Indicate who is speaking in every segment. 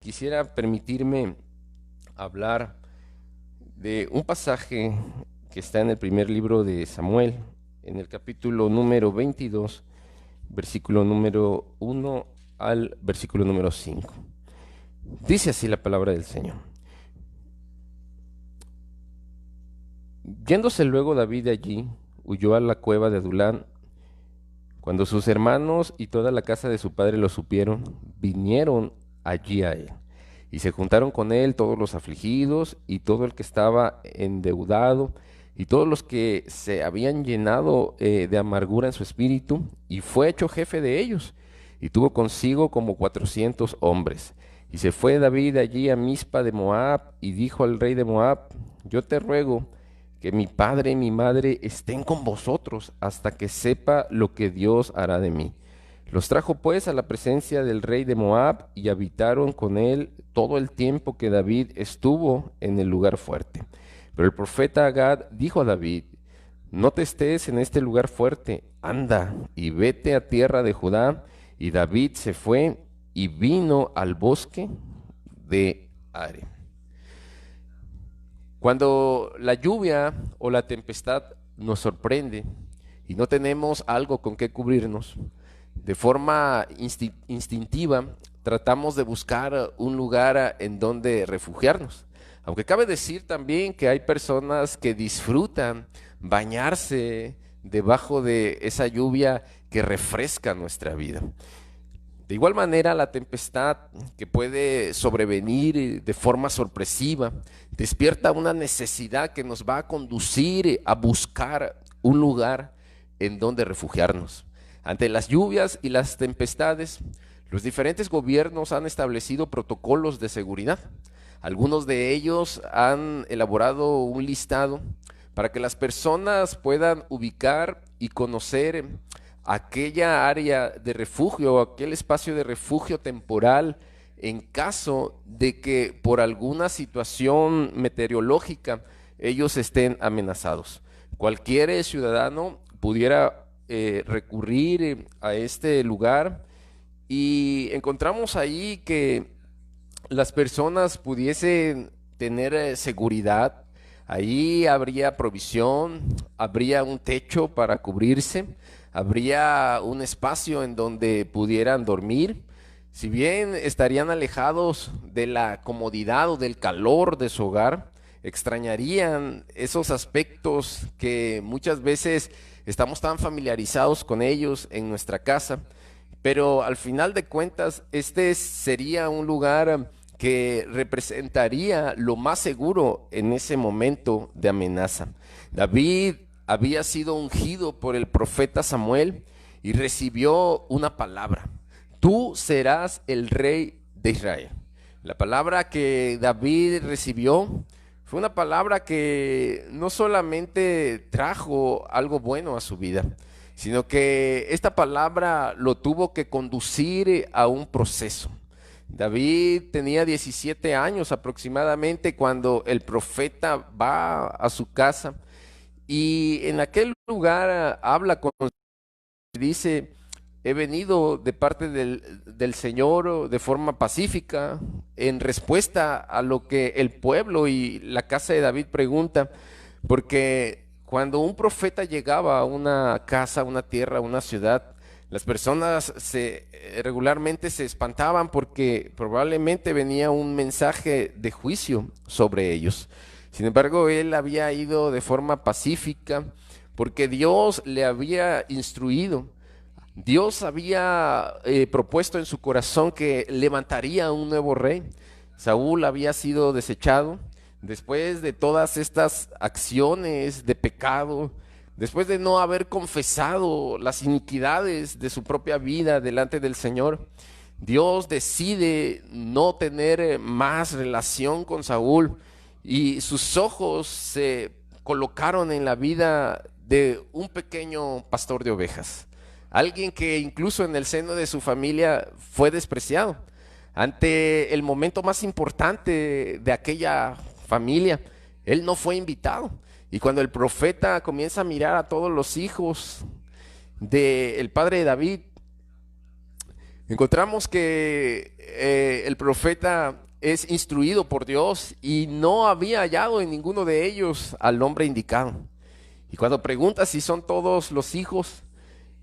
Speaker 1: quisiera permitirme hablar de un pasaje que está en el primer libro de Samuel, en el capítulo número 22, versículo número 1 al versículo número 5. Dice así la palabra del Señor. Yéndose luego David de allí, huyó a la cueva de Adulán. Cuando sus hermanos y toda la casa de su padre lo supieron, vinieron allí a él. Y se juntaron con él todos los afligidos y todo el que estaba endeudado y todos los que se habían llenado de amargura en su espíritu, y fue hecho jefe de ellos. Y tuvo consigo como 400 hombres. Y se fue David allí a Mizpa de Moab y dijo al rey de Moab: yo te ruego que mi padre y mi madre estén con vosotros hasta que sepa lo que Dios hará de mí. Los trajo pues a la presencia del rey de Moab y habitaron con él todo el tiempo que David estuvo en el lugar fuerte. Pero el profeta Agad dijo a David: no te estés en este lugar fuerte, anda y vete a tierra de Judá. Y David se fue y vino al bosque de Are. Cuando la lluvia o la tempestad nos sorprende y no tenemos algo con qué cubrirnos, de forma instintiva tratamos de buscar un lugar en donde refugiarnos. Aunque cabe decir también que hay personas que disfrutan bañarse debajo de esa lluvia que refresca nuestra vida. De igual manera, la tempestad que puede sobrevenir de forma sorpresiva despierta una necesidad que nos va a conducir a buscar un lugar en donde refugiarnos. Ante las lluvias y las tempestades, los diferentes gobiernos han establecido protocolos de seguridad. Algunos de ellos han elaborado un listado para que las personas puedan ubicar y conocer aquella área de refugio, aquel espacio de refugio temporal, en caso de que por alguna situación meteorológica ellos estén amenazados. Cualquier ciudadano pudiera recurrir a este lugar, y encontramos ahí que las personas pudiesen tener seguridad. Ahí habría provisión, habría un techo para cubrirse, habría un espacio en donde pudieran dormir. Si bien estarían alejados de la comodidad o del calor de su hogar, extrañarían esos aspectos que muchas veces estamos tan familiarizados con ellos en nuestra casa. Pero al final de cuentas, este sería un lugar que representaría lo más seguro en ese momento de amenaza. David había sido ungido por el profeta Samuel y recibió una palabra: tú serás el rey de Israel. La palabra que David recibió fue una palabra que no solamente trajo algo bueno a su vida, sino que esta palabra lo tuvo que conducir a un proceso. David tenía 17 años aproximadamente cuando el profeta va a su casa, y en aquel lugar habla con, dice: he venido de parte del Señor de forma pacífica, en respuesta a lo que el pueblo y la casa de David pregunta, porque cuando un profeta llegaba a una casa, a una tierra, a una ciudad, las personas regularmente se espantaban porque probablemente venía un mensaje de juicio sobre ellos. Sin embargo, él había ido de forma pacífica porque Dios le había instruido. Dios había propuesto en su corazón que levantaría un nuevo rey. Saúl había sido desechado después de todas estas acciones de pecado, después de no haber confesado las iniquidades de su propia vida delante del Señor. Dios decide no tener más relación con Saúl, y sus ojos se colocaron en la vida de un pequeño pastor de ovejas, alguien que incluso en el seno de su familia fue despreciado. Ante el momento más importante de aquella familia, él no fue invitado. Y cuando el profeta comienza a mirar a todos los hijos del padre de David, Encontramos que el profeta es instruido por Dios y no había hallado en ninguno de ellos al hombre indicado. Y cuando pregunta si son todos los hijos,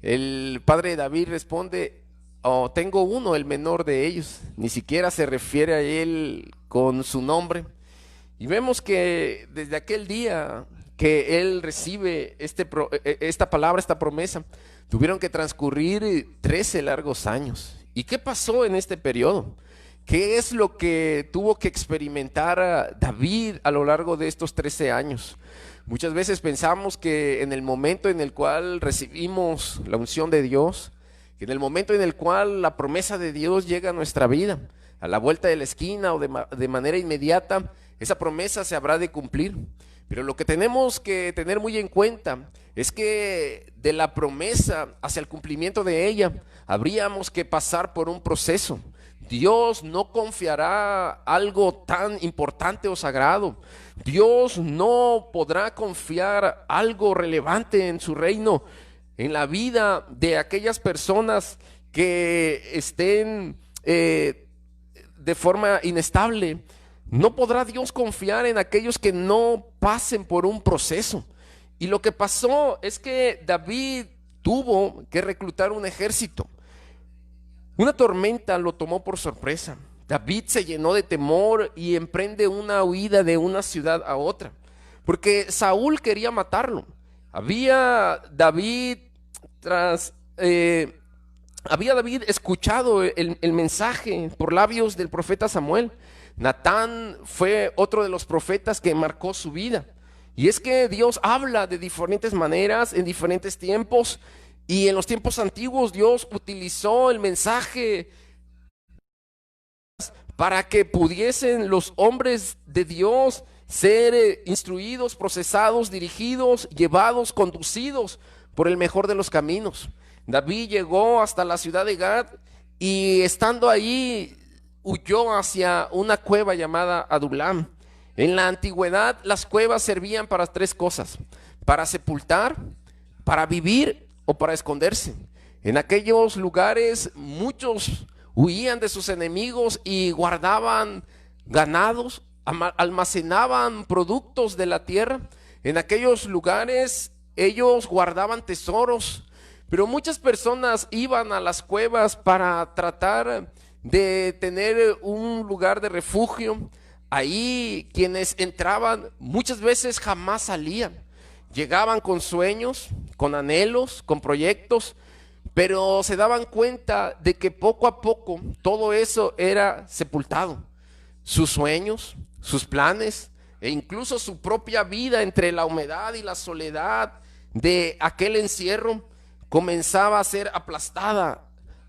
Speaker 1: el padre de David responde: "Oh, tengo uno, el menor de ellos". Ni siquiera se refiere a él con su nombre. Y vemos que desde aquel día que él recibe esta palabra, esta promesa, tuvieron que transcurrir 13 largos años. ¿Y qué pasó en este periodo? ¿Qué es lo que tuvo que experimentar David a lo largo de estos 13 años? Muchas veces pensamos que en el momento en el cual recibimos la unción de Dios, que en el momento en el cual la promesa de Dios llega a nuestra vida, a la vuelta de la esquina o de manera inmediata, esa promesa se habrá de cumplir. Pero lo que tenemos que tener muy en cuenta es que de la promesa hacia el cumplimiento de ella, habríamos que pasar por un proceso. Dios no confiará algo tan importante o sagrado. Dios no podrá confiar algo relevante en su reino, en la vida de aquellas personas que estén de forma inestable. No podrá Dios confiar en aquellos que no pasen por un proceso. Y lo que pasó es que David tuvo que reclutar un ejército. Una tormenta lo tomó por sorpresa. David se llenó de temor y emprende una huida de una ciudad a otra, porque Saúl quería matarlo. Había David tras había David escuchado el mensaje por labios del profeta Samuel. Natán fue otro de los profetas que marcó su vida. Y es que Dios habla de diferentes maneras, en diferentes tiempos. Y en los tiempos antiguos Dios utilizó el mensaje para que pudiesen los hombres de Dios ser instruidos, procesados, dirigidos, llevados, conducidos por el mejor de los caminos. David llegó hasta la ciudad de Gad y estando ahí huyó hacia una cueva llamada Adulam. En la antigüedad las cuevas servían para tres cosas: para sepultar, para vivir o para esconderse. En aquellos lugares muchos huían de sus enemigos y guardaban ganados, almacenaban productos de la tierra. En aquellos lugares ellos guardaban tesoros. Pero muchas personas iban a las cuevas para tratar de tener un lugar de refugio. Ahí quienes entraban muchas veces jamás salían. Llegaban con sueños, con anhelos, con proyectos, pero se daban cuenta de que poco a poco todo eso era sepultado. Sus sueños, sus planes e incluso su propia vida entre la humedad y la soledad de aquel encierro comenzaba a ser aplastada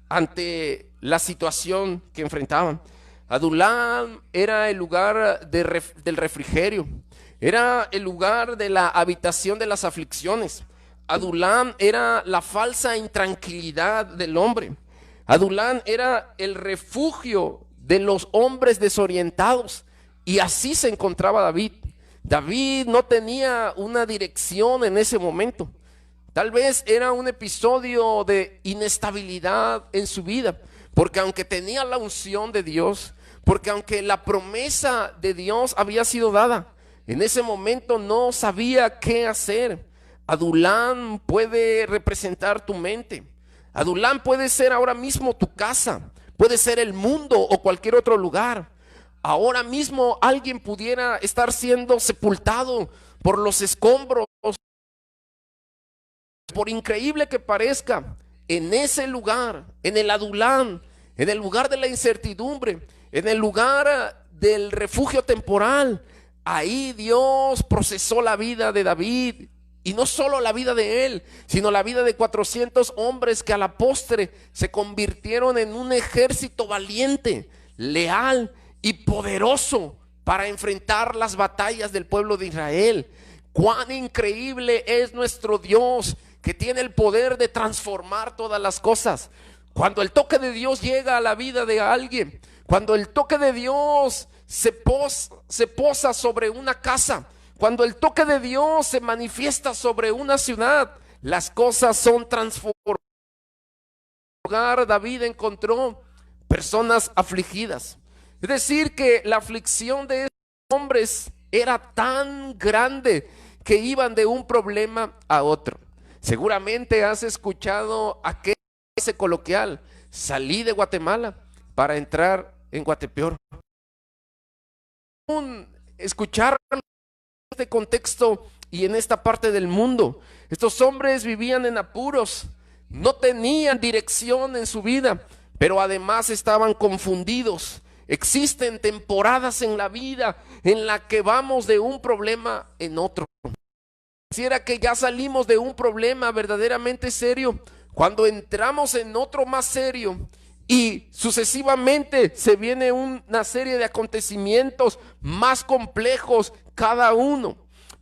Speaker 1: ante la situación que enfrentaban. Adulam era el lugar del refrigerio, era el lugar de la habitación de las aflicciones. Adulam era la falsa intranquilidad del hombre. Adulam era el refugio de los hombres desorientados. Y así se encontraba David. David no tenía una dirección en ese momento. Tal vez era un episodio de inestabilidad en su vida, porque aunque tenía la unción de Dios, porque aunque la promesa de Dios había sido dada, en ese momento no sabía qué hacer. Adulam puede representar tu mente. Adulam puede ser ahora mismo tu casa, puede ser el mundo o cualquier otro lugar. Ahora mismo alguien pudiera estar siendo sepultado por los escombros. Por increíble que parezca, en ese lugar, en el Adulam, en el lugar de la incertidumbre, en el lugar del refugio temporal, ahí Dios procesó la vida de David. Y no solo la vida de él, sino la vida de 400 hombres que a la postre se convirtieron en un ejército valiente, leal y poderoso para enfrentar las batallas del pueblo de Israel. Cuán increíble es nuestro Dios, que tiene el poder de transformar todas las cosas. Cuando el toque de Dios llega a la vida de alguien, cuando el toque de Dios se posa sobre una casa, cuando el toque de Dios se manifiesta sobre una ciudad, las cosas son transformadas. hogar David encontró personas afligidas. Es decir, que la aflicción de estos hombres era tan grande que iban de un problema a otro. Seguramente has escuchado aquel ese coloquial: salí de Guatemala para entrar en Guatepeor. Escuchar este contexto y en esta parte del mundo, estos hombres vivían en apuros, no tenían dirección en su vida, pero además estaban confundidos. Existen temporadas en la vida en la que vamos de un problema en otro. Pareciera que ya salimos de un problema verdaderamente serio, cuando entramos en otro más serio y sucesivamente se viene una serie de acontecimientos más complejos cada uno.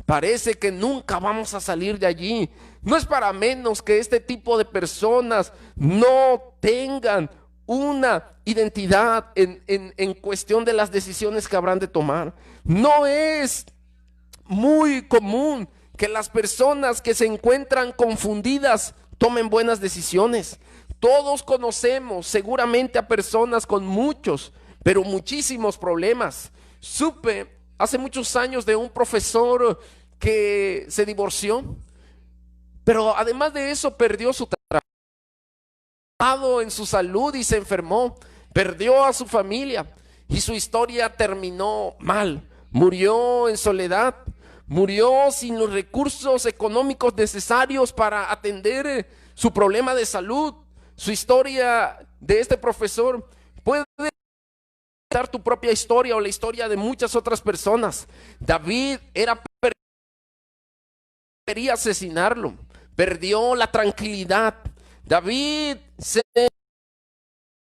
Speaker 1: Parece que nunca vamos a salir de allí. No es para menos que este tipo de personas no tengan una identidad en cuestión de las decisiones que habrán de tomar. No es muy común que las personas que se encuentran confundidas tomen buenas decisiones. Todos conocemos seguramente a personas con muchos, pero muchísimos problemas. Supe hace muchos años de un profesor que se divorció, pero además de eso perdió su trabajo, en su salud, y se enfermó, perdió a su familia y su historia terminó mal. Murió en soledad, murió sin los recursos económicos necesarios para atender su problema de salud. Su historia de este profesor puede dar tu propia historia o la historia de muchas otras personas. David quería asesinarlo, perdió la tranquilidad. David se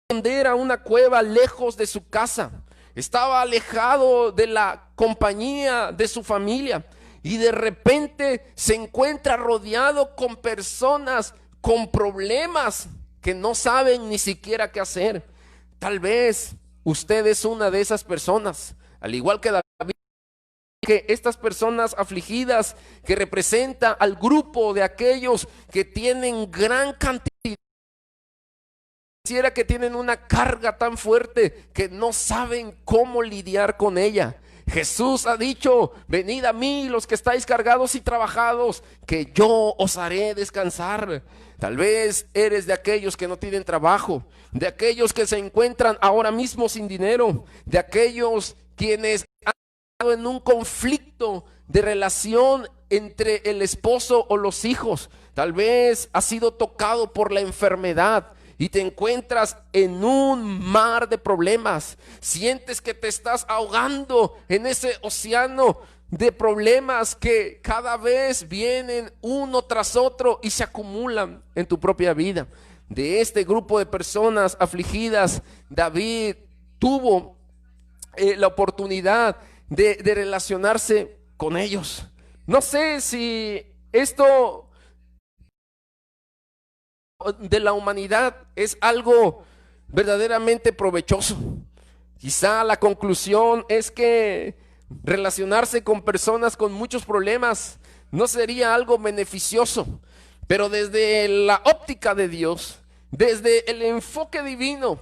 Speaker 1: esconder a una cueva lejos de su casa. Estaba alejado de la compañía de su familia y de repente se encuentra rodeado con personas con problemas que no saben ni siquiera qué hacer. Tal vez usted es una de esas personas, al igual que David, que estas personas afligidas que representa al grupo de aquellos que tienen gran cantidad, pareciera que tienen una carga tan fuerte que no saben cómo lidiar con ella. Jesús ha dicho: venid a mí los que estáis cargados y trabajados, que yo os haré descansar. Tal vez eres de aquellos que no tienen trabajo, de aquellos que se encuentran ahora mismo sin dinero, de aquellos quienes han estado en un conflicto de relación entre el esposo o los hijos. Tal vez has sido tocado por la enfermedad y te encuentras en un mar de problemas. Sientes que te estás ahogando en ese océano de problemas que cada vez vienen uno tras otro y se acumulan en tu propia vida. De este grupo de personas afligidas, David tuvo la oportunidad de relacionarse con ellos. No sé si esto de la humanidad es algo verdaderamente provechoso. Quizá la conclusión es que relacionarse con personas con muchos problemas no sería algo beneficioso, pero desde la óptica de Dios, desde el enfoque divino,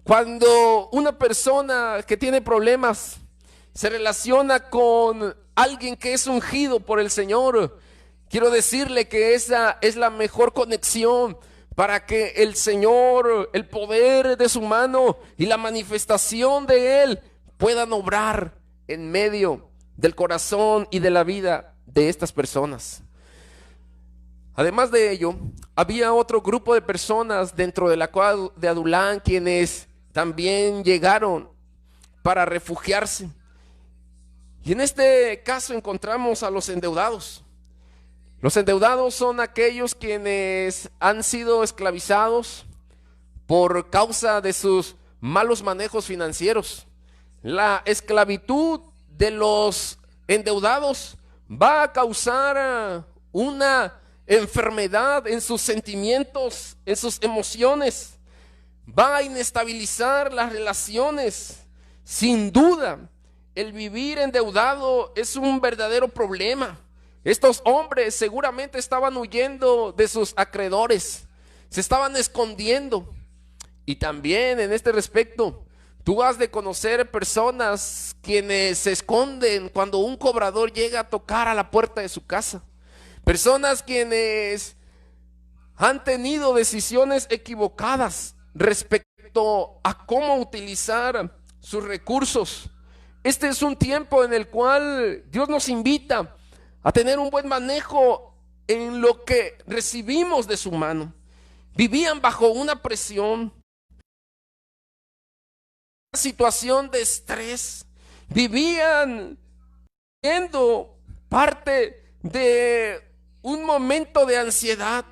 Speaker 1: cuando una persona que tiene problemas se relaciona con alguien que es ungido por el Señor, quiero decirle que esa es la mejor conexión para que el Señor, el poder de su mano y la manifestación de Él puedan obrar en medio del corazón y de la vida de estas personas. Además de ello, había otro grupo de personas dentro de la cuadra de Adulán quienes también llegaron para refugiarse. Y en este caso encontramos a los endeudados. Los endeudados son aquellos quienes han sido esclavizados por causa de sus malos manejos financieros. La esclavitud de los endeudados va a causar una enfermedad en sus sentimientos, en sus emociones. Va a inestabilizar las relaciones. Sin duda, el vivir endeudado es un verdadero problema. Estos hombres seguramente estaban huyendo de sus acreedores, se estaban escondiendo. Y también en este respecto, tú has de conocer personas quienes se esconden cuando un cobrador llega a tocar a la puerta de su casa. Personas quienes han tenido decisiones equivocadas respecto a cómo utilizar sus recursos. Este es un tiempo en el cual Dios nos invita a tener un buen manejo en lo que recibimos de su mano. Vivían bajo una presión, una situación de estrés, vivían siendo parte de un momento de ansiedad.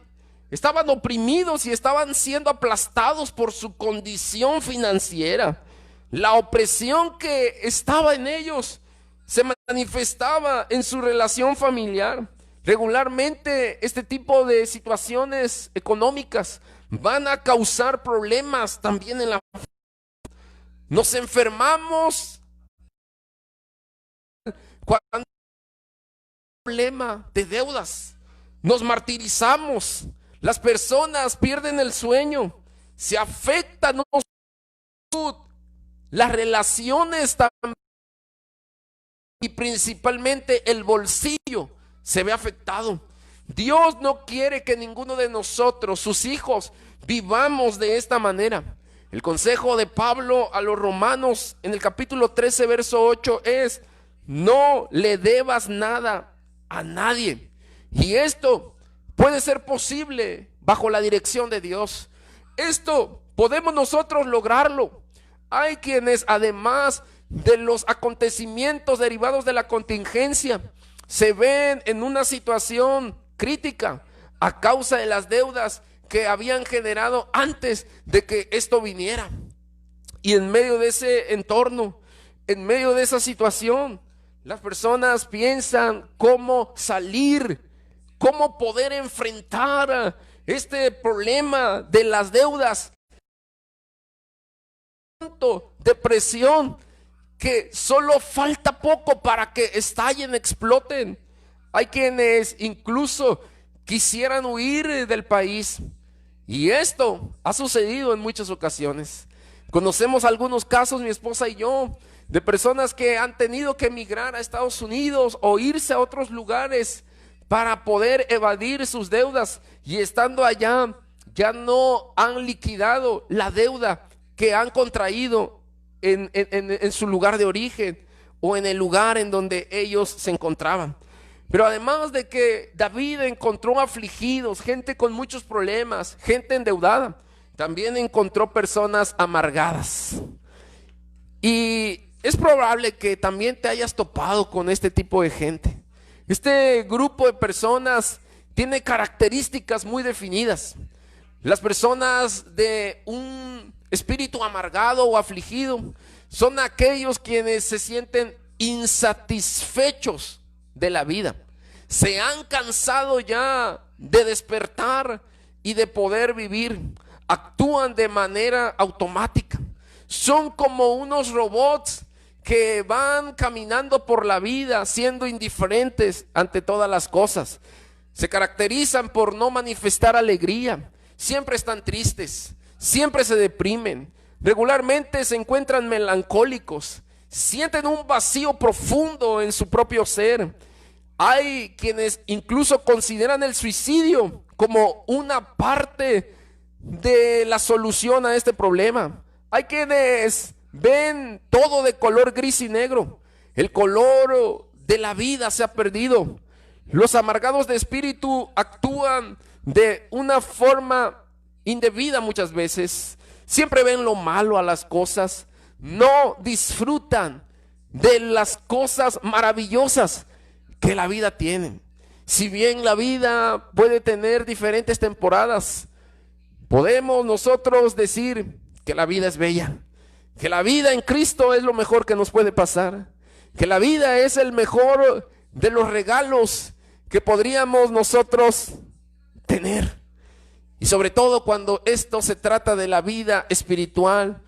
Speaker 1: Estaban oprimidos y estaban siendo aplastados por su condición financiera. La opresión que estaba en ellos se manifestaba en su relación familiar. Regularmente este tipo de situaciones económicas van a causar problemas también en la familia. Nos enfermamos cuando hay un problema de deudas. Nos martirizamos. Las personas pierden el sueño. Se afecta nuestra salud. Las relaciones también. Y principalmente el bolsillo se ve afectado. Dios no quiere que ninguno de nosotros, sus hijos, vivamos de esta manera. El consejo de Pablo a los romanos en el capítulo 13, verso 8 es: no le debas nada a nadie. Y esto puede ser posible bajo la dirección de Dios. Esto podemos nosotros lograrlo. Hay quienes, además de los acontecimientos derivados de la contingencia, se ven en una situación crítica a causa de las deudas que habían generado antes de que esto viniera. Y en medio de ese entorno, en medio de esa situación, las personas piensan cómo salir, cómo poder enfrentar este problema de las deudas. Depresión que solo falta poco para que estallen, exploten. Hay quienes incluso quisieran huir del país. Y esto ha sucedido en muchas ocasiones. Conocemos algunos casos, mi esposa y yo, de personas que han tenido que emigrar a Estados Unidos o irse a otros lugares para poder evadir sus deudas. Y estando allá, ya no han liquidado la deuda que han contraído en su lugar de origen o en el lugar en donde ellos se encontraban. Pero además de que David encontró afligidos, gente con muchos problemas, gente endeudada, también encontró personas amargadas. Y es probable que también te hayas topado con este tipo de gente. Este grupo de personas tiene características muy definidas. Las personas de un espíritu amargado o afligido son aquellos quienes se sienten insatisfechos de la vida. Se han cansado ya de despertar y de poder vivir. Actúan de manera automática. Son como unos robots que van caminando por la vida siendo indiferentes ante todas las cosas. Se caracterizan por no manifestar alegría. Siempre están tristes, siempre se deprimen. Regularmente se encuentran melancólicos. Sienten un vacío profundo en su propio ser. Hay quienes incluso consideran el suicidio como una parte de la solución a este problema. Hay quienes ven todo de color gris y negro. El color de la vida se ha perdido. Los amargados de espíritu actúan de una forma indebida muchas veces. Siempre ven lo malo a las cosas. No disfrutan de las cosas maravillosas que la vida tiene. Si bien la vida puede tener diferentes temporadas, podemos nosotros decir que la vida es bella, que la vida en Cristo es lo mejor que nos puede pasar, que la vida es el mejor de los regalos que podríamos nosotros tener. Y sobre todo cuando esto se trata de la vida espiritual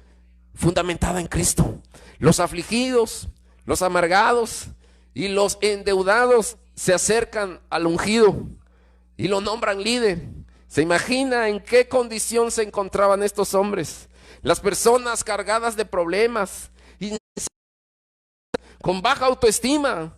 Speaker 1: fundamentada en Cristo. Los afligidos, los amargados y los endeudados se acercan al ungido y lo nombran líder. ¿Se imagina en qué condición se encontraban estos hombres? Las personas cargadas de problemas, y con baja autoestima,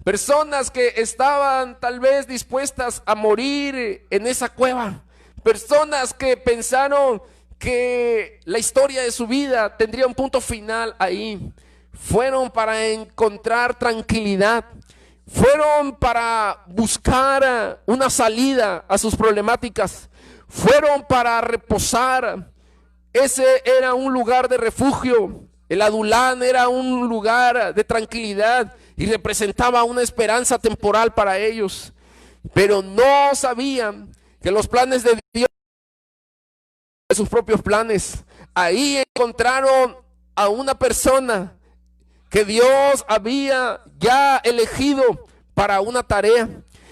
Speaker 1: personas que estaban tal vez dispuestas a morir en esa cueva, personas que pensaron que la historia de su vida tendría un punto final ahí. Fueron para encontrar tranquilidad, fueron para buscar una salida a sus problemáticas, fueron para reposar. Ese era un lugar de refugio. El Adulán era un lugar de tranquilidad y representaba una esperanza temporal para ellos. Pero no sabían que los planes de Dios eran sus propios planes. Ahí encontraron a una persona que Dios había ya elegido para una tarea.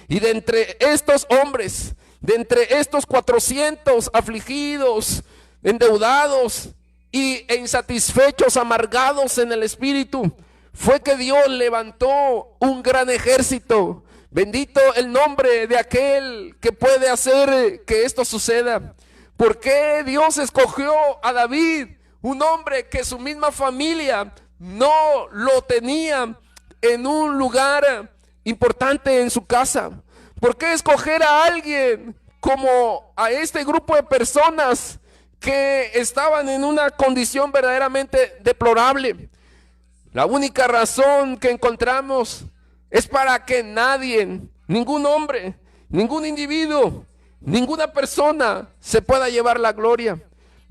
Speaker 1: Y de entre estos hombres, de entre estos 400 afligidos, endeudados e insatisfechos, amargados en el espíritu, fue que Dios levantó un gran ejército. Bendito el nombre de aquel que puede hacer que esto suceda. ¿Por qué Dios escogió a David, un hombre que su misma familia no lo tenía en un lugar importante en su casa? ¿Por qué escoger a alguien como a este grupo de personas que estaban en una condición verdaderamente deplorable? La única razón que encontramos es para que nadie, ningún hombre, ningún individuo, ninguna persona se pueda llevar la gloria.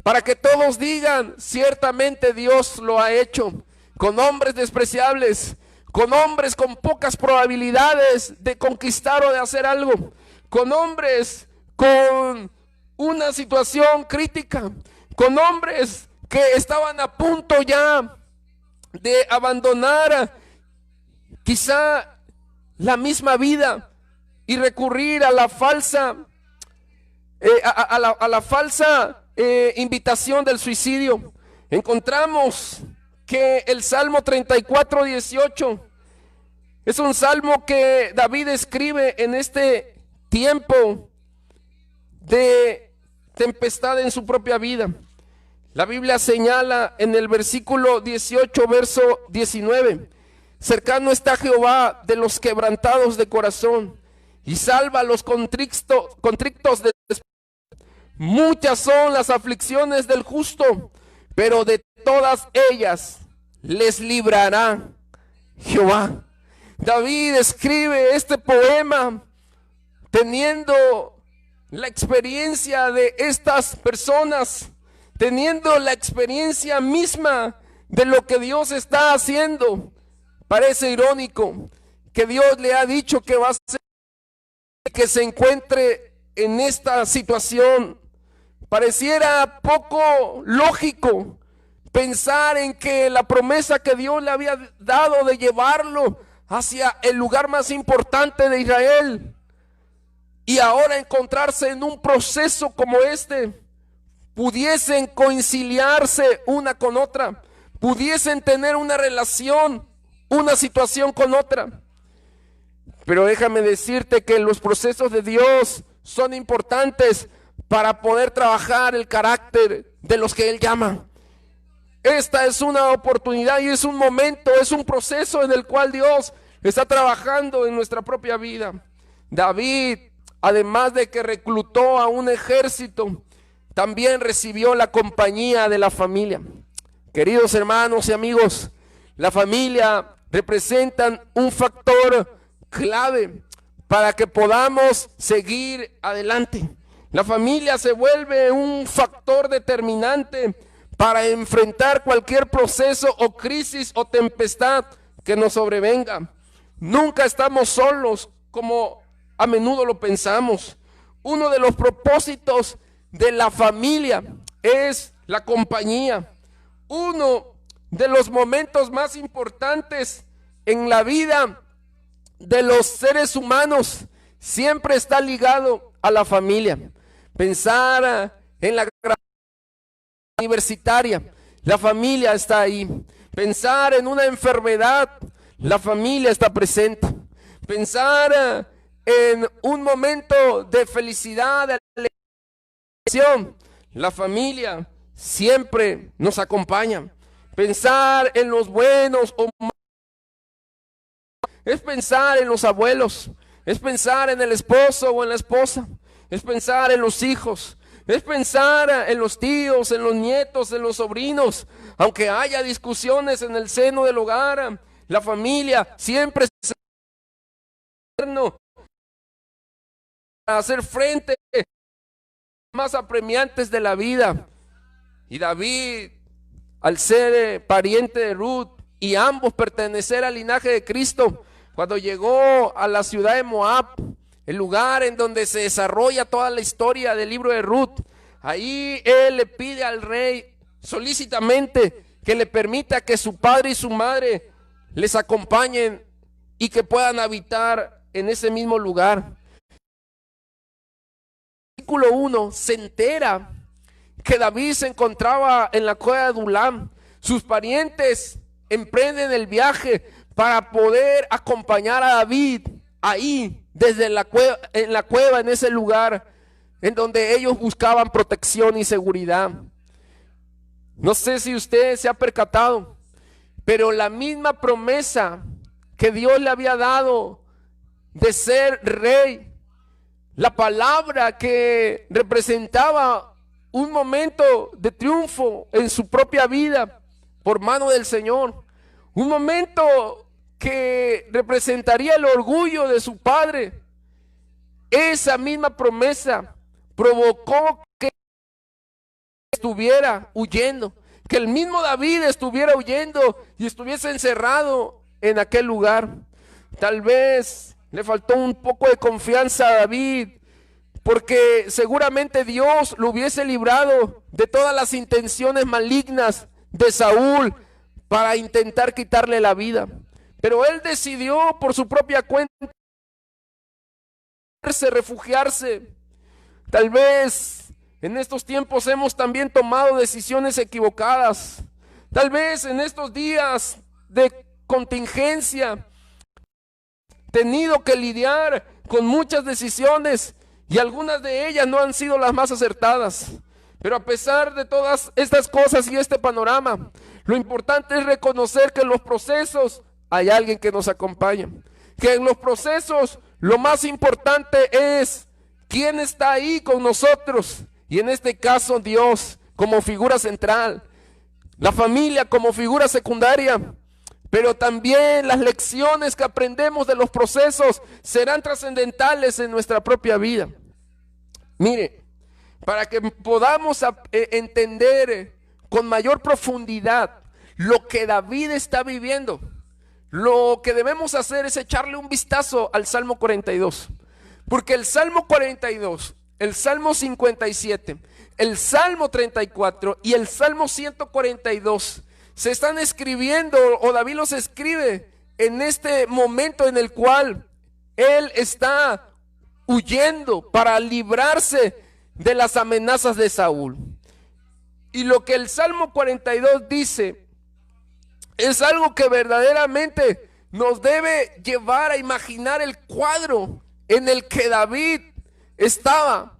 Speaker 1: Para que todos digan, ciertamente Dios lo ha hecho, con hombres despreciables, con hombres con pocas probabilidades de conquistar o de hacer algo, con hombres con una situación crítica, con hombres que estaban a punto ya de abandonar quizá la misma vida y recurrir a la falsa invitación del suicidio. Encontramos que el Salmo 34:18 es un salmo que David escribe en este tiempo de tempestad en su propia vida. La Biblia señala en el versículo 18, verso 19: cercano está Jehová de los quebrantados de corazón, y salva a los contrictos de espíritu. Muchas son las aflicciones del justo, pero de todas ellas les librará Jehová. David escribe este poema teniendo la experiencia de estas personas, teniendo la experiencia misma de lo que Dios está haciendo. Parece irónico que Dios le ha dicho que va a hacer que se encuentre en esta situación. Pareciera poco lógico pensar en que la promesa que Dios le había dado de llevarlo hacia el lugar más importante de Israel, y ahora encontrarse en un proceso como este, pudiesen conciliarse una con otra, pudiesen tener una relación, una situación con otra. Pero déjame decirte que los procesos de Dios son importantes para poder trabajar el carácter de los que Él llama. Esta es una oportunidad y es un momento, es un proceso en el cual Dios está trabajando en nuestra propia vida. David, además de que reclutó a un ejército, también recibió la compañía de la familia. Queridos hermanos y amigos, la familia representan un factor clave para que podamos seguir adelante. La familia se vuelve un factor determinante para enfrentar cualquier proceso o crisis o tempestad que nos sobrevenga. Nunca estamos solos como a menudo lo pensamos. Uno de los propósitos de la familia es la compañía. Uno de los momentos más importantes en la vida de los seres humanos siempre está ligado a la familia. Pensar en la universitaria, la familia está ahí. Pensar en una enfermedad, la familia está presente. Pensar en un momento de felicidad, La familia siempre nos acompaña. Pensar en los buenos o malos es pensar en los abuelos, es pensar en el esposo o en la esposa, es pensar en los hijos, es pensar en los tíos, en los nietos, en los sobrinos. Aunque haya discusiones en el seno del hogar, la familia siempre es para hacer frente a los más apremiantes de la vida. Y David, al ser pariente de Ruth y ambos pertenecer al linaje de Cristo, cuando llegó a la ciudad de Moab, el lugar en donde se desarrolla toda la historia del libro de Ruth, ahí él le pide al rey solícitamente que le permita que su padre y su madre les acompañen y que puedan habitar en ese mismo lugar. Versículo 1 se entera que David se encontraba en la cueva de Adulam. Sus parientes emprenden el viaje para poder acompañar a David ahí, desde la cueva, en ese lugar en donde ellos buscaban protección y seguridad. No sé si usted se ha percatado, pero la misma promesa que Dios le había dado de ser rey, la palabra que representaba un momento de triunfo en su propia vida por mano del Señor, un momento que representaría el orgullo de su padre, esa misma promesa provocó que estuviera huyendo, que el mismo David estuviera huyendo y estuviese encerrado en aquel lugar. Tal vez le faltó un poco de confianza a David, porque seguramente Dios lo hubiese librado de todas las intenciones malignas de Saúl para intentar quitarle la vida. Pero él decidió por su propia cuenta refugiarse. Tal vez en estos tiempos hemos también tomado decisiones equivocadas. Tal vez en estos días de contingencia tenido que lidiar con muchas decisiones y algunas de ellas no han sido las más acertadas. Pero a pesar de todas estas cosas y este panorama, lo importante es reconocer que en los procesos hay alguien que nos acompaña. Que en los procesos lo más importante es quién está ahí con nosotros. Y en este caso Dios como figura central, la familia como figura secundaria. Pero también las lecciones que aprendemos de los procesos serán trascendentales en nuestra propia vida. Mire, para que podamos entender con mayor profundidad lo que David está viviendo, lo que debemos hacer es echarle un vistazo al Salmo 42. Porque el Salmo 42, el Salmo 57, el Salmo 34 y el Salmo 142 se están escribiendo, o David los escribe en este momento en el cual él está huyendo para librarse de las amenazas de Saúl. Y lo que el Salmo 42 dice es algo que verdaderamente nos debe llevar a imaginar el cuadro en el que David estaba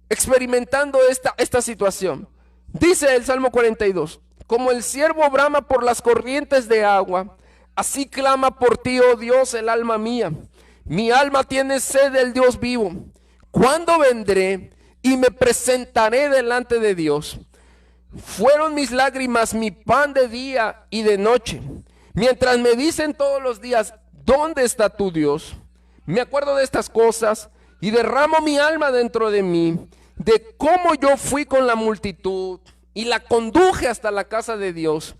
Speaker 1: experimentando esta situación. Dice el Salmo 42: como el ciervo brama por las corrientes de agua, así clama por ti, oh Dios, el alma mía. Mi alma tiene sed del Dios vivo. ¿Cuándo vendré y me presentaré delante de Dios? Fueron mis lágrimas mi pan de día y de noche, mientras me dicen todos los días: ¿dónde está tu Dios? Me acuerdo de estas cosas y derramo mi alma dentro de mí, de cómo yo fui con la multitud y la conduje hasta la casa de Dios,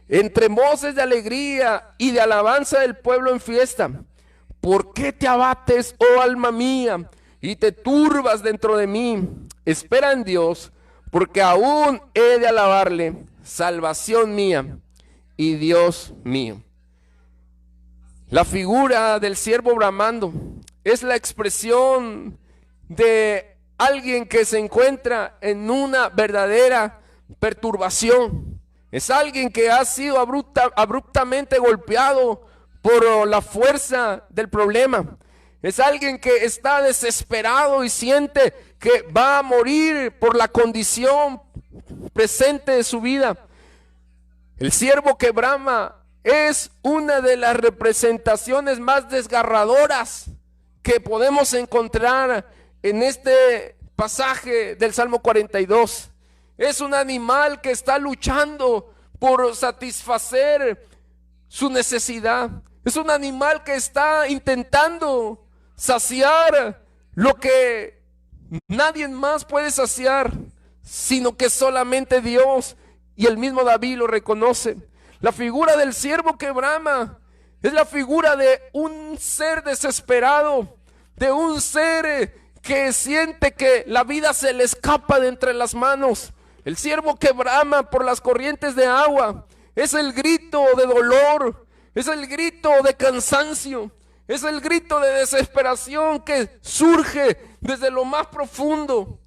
Speaker 1: entre voces de alegría y de alabanza del pueblo en fiesta. ¿Por qué te abates, oh alma mía, y te turbas dentro de mí? Espera en Dios, porque aún he de alabarle, salvación mía y Dios mío. La figura del siervo bramando es la expresión de alguien que se encuentra en una verdadera perturbación. Es alguien que ha sido abruptamente golpeado por la fuerza del problema. Es alguien que está desesperado y siente que va a morir por la condición presente de su vida. El siervo que brama es una de las representaciones más desgarradoras que podemos encontrar en este pasaje del Salmo 42. Es un animal que está luchando por satisfacer su necesidad. Es un animal que está intentando saciar lo que nadie más puede saciar, sino que solamente Dios, y el mismo David lo reconoce. La figura del siervo que brama es la figura de un ser desesperado, de un ser que siente que la vida se le escapa de entre las manos. El siervo que brama por las corrientes de agua es el grito de dolor, es el grito de cansancio, es el grito de desesperación que surge desde lo más profundo.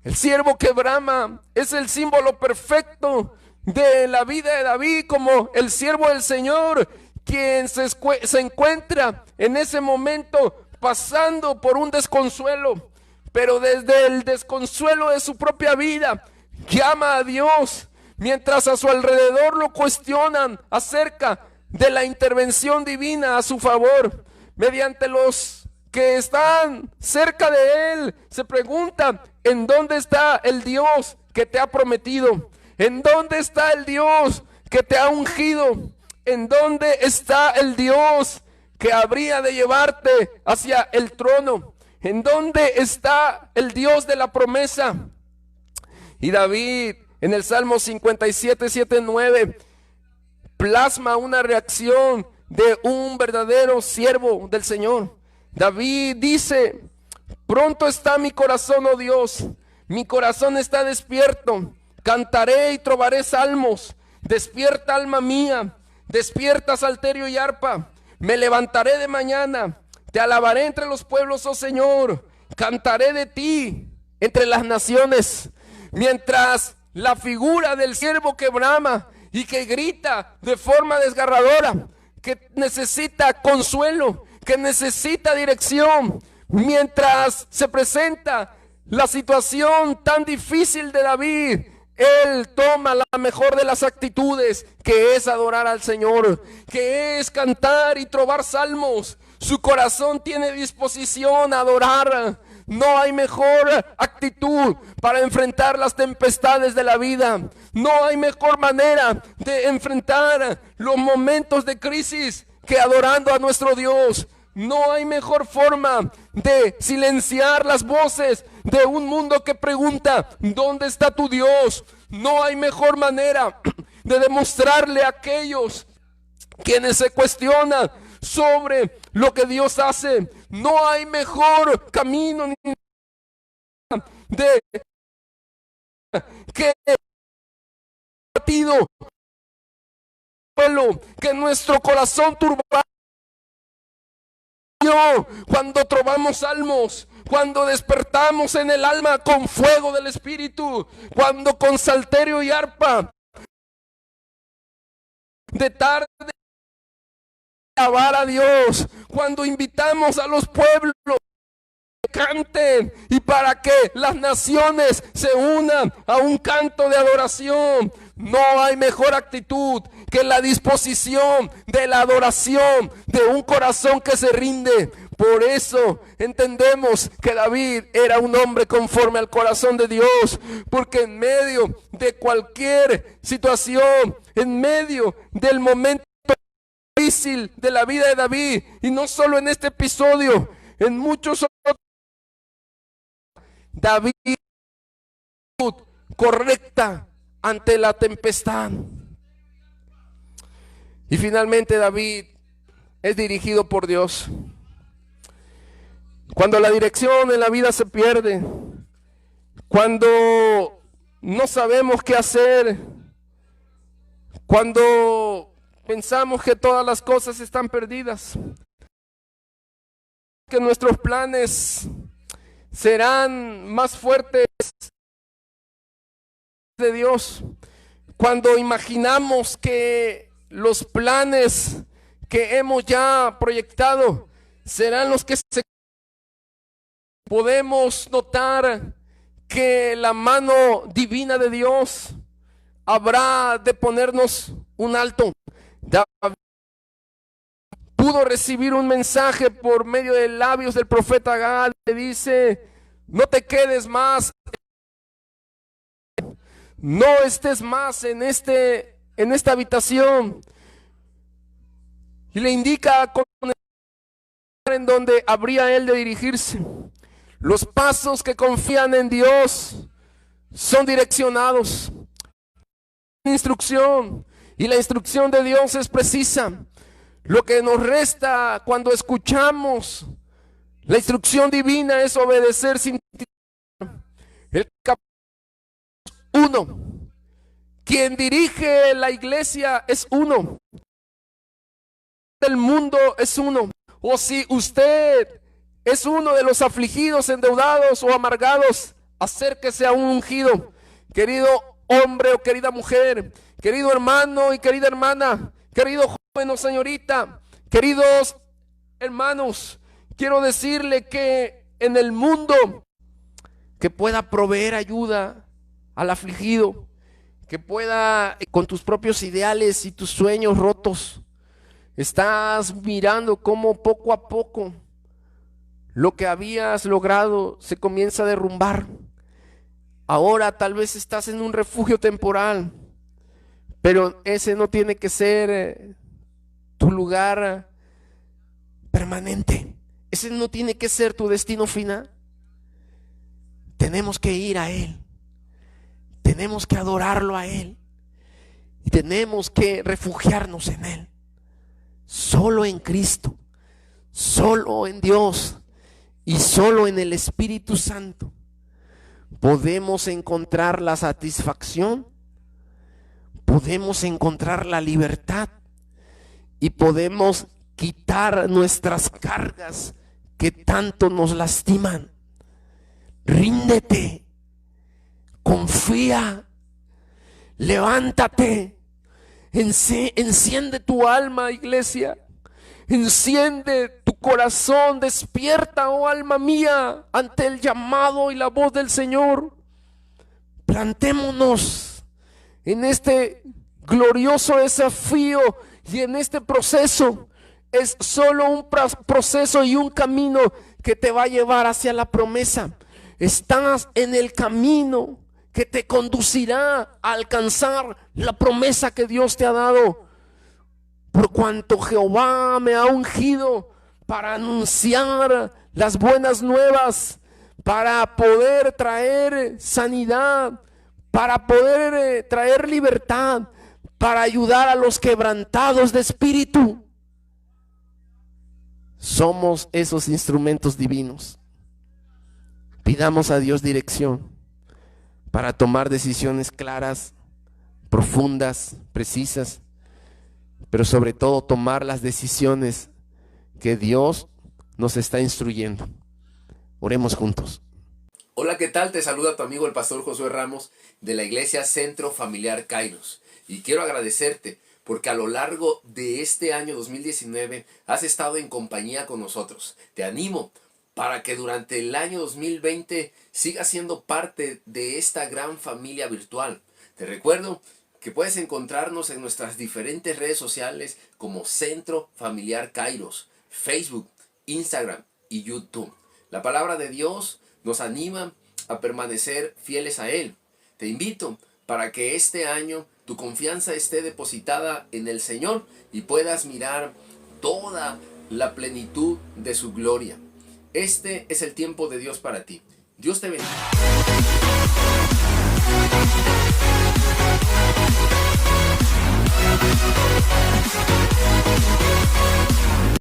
Speaker 1: El siervo que brama es el símbolo perfecto de la vida de David como el siervo del Señor, quien se encuentra en ese momento pasando por un desconsuelo, pero desde el desconsuelo de su propia vida llama a Dios, mientras a su alrededor lo cuestionan acerca de la intervención divina a su favor. Mediante los que están cerca de él se preguntan: ¿en dónde está el Dios que te ha prometido? ¿En dónde está el Dios que te ha ungido? ¿En dónde está el Dios que habría de llevarte hacia el trono? ¿En dónde está el Dios de la promesa? Y David en el Salmo 57, 7, 9 plasma una reacción de un verdadero siervo del Señor. David dice: pronto está mi corazón, oh Dios, mi corazón está despierto, cantaré y trovaré salmos. Despierta, alma mía, despierta, salterio y arpa. Me levantaré de mañana, te alabaré entre los pueblos, oh Señor, cantaré de ti entre las naciones. Mientras la figura del siervo que brama y que grita de forma desgarradora, que necesita consuelo, que necesita dirección, mientras se presenta la situación tan difícil de David, él toma la mejor de las actitudes, que es adorar al Señor, que es cantar y trovar salmos. Su corazón tiene disposición a adorar. No hay mejor actitud para enfrentar las tempestades de la vida. No hay mejor manera de enfrentar los momentos de crisis que adorando a nuestro Dios. No hay mejor forma de silenciar las voces de un mundo que pregunta: ¿dónde está tu Dios? No hay mejor manera de demostrarle a aquellos quienes se cuestionan sobre lo que Dios hace. No hay mejor camino ni de que partido que nuestro corazón turbado cuando trovamos salmos, cuando despertamos en el alma con fuego del Espíritu, cuando con salterio y arpa de tarde alabar a Dios, cuando invitamos a los pueblos que canten y para que las naciones se unan a un canto de adoración. No hay mejor actitud que la disposición de la adoración de un corazón que se rinde. Por eso entendemos que David era un hombre conforme al corazón de Dios, porque en medio de cualquier situación, en medio del momento difícil de la vida de David, y no solo en este episodio, en muchos otros, David correcta ante la tempestad. Y finalmente David es dirigido por Dios. Cuando la dirección en la vida se pierde, cuando no sabemos qué hacer, cuando pensamos que todas las cosas están perdidas, que nuestros planes serán más fuertes de Dios, cuando imaginamos que los planes que hemos ya proyectado serán los que se podemos notar que la mano divina de Dios habrá de ponernos un alto. David pudo recibir un mensaje por medio de labios del profeta Gad, que dice: no te quedes más, no estés más en esta habitación. Y le indica con el lugar en donde habría él de dirigirse. Los pasos que confían en Dios son direccionados. Instrucción, y la instrucción de Dios es precisa. Lo que nos resta cuando escuchamos la instrucción divina es obedecer sin titubear. El capítulo 1. Quien dirige la iglesia es uno. El mundo es uno. O si usted es uno de los afligidos, endeudados o amargados, acérquese a un ungido. Querido hombre o querida mujer, querido hermano y querida hermana, querido joven o señorita, queridos hermanos, quiero decirle que en el mundo que pueda proveer ayuda al afligido, que pueda, con tus propios ideales y tus sueños rotos, estás mirando cómo poco a poco lo que habías logrado se comienza a derrumbar. Ahora tal vez estás en un refugio temporal, pero ese no tiene que ser tu lugar permanente. Ese no tiene que ser tu destino final. Tenemos que ir a Él. Tenemos que adorarlo a Él. Y tenemos que refugiarnos en Él. Solo en Cristo, solo en Dios y solo en el Espíritu Santo podemos encontrar la satisfacción, podemos encontrar la libertad y podemos quitar nuestras cargas que tanto nos lastiman. Ríndete, confía, levántate, enciende tu alma, iglesia, enciende tu corazón, despierta, oh alma mía, ante el llamado y la voz del Señor. Plantémonos en este glorioso desafío y en este proceso. Es solo un proceso y un camino que te va a llevar hacia la promesa. Estás en el camino que te conducirá a alcanzar la promesa que Dios te ha dado. Por cuanto Jehová me ha ungido para anunciar las buenas nuevas, para poder traer sanidad, para poder traer libertad, para ayudar a los quebrantados de espíritu. Somos esos instrumentos divinos. Pidamos a Dios dirección para tomar decisiones claras, profundas, precisas, pero sobre todo tomar las decisiones que Dios nos está instruyendo. Oremos juntos.
Speaker 2: Hola, ¿qué tal? Te saluda tu amigo el pastor Josué Ramos de la Iglesia Centro Familiar Kairos. Y quiero agradecerte porque a lo largo de este año 2019 has estado en compañía con nosotros. Te animo para que durante el año 2020 sigas siendo parte de esta gran familia virtual. Te recuerdo que puedes encontrarnos en nuestras diferentes redes sociales como Centro Familiar Kairos, Facebook, Instagram y YouTube. La palabra de Dios nos anima a permanecer fieles a Él. Te invito para que este año tu confianza esté depositada en el Señor y puedas mirar toda la plenitud de su gloria. Este es el tiempo de Dios para ti. Dios te bendiga.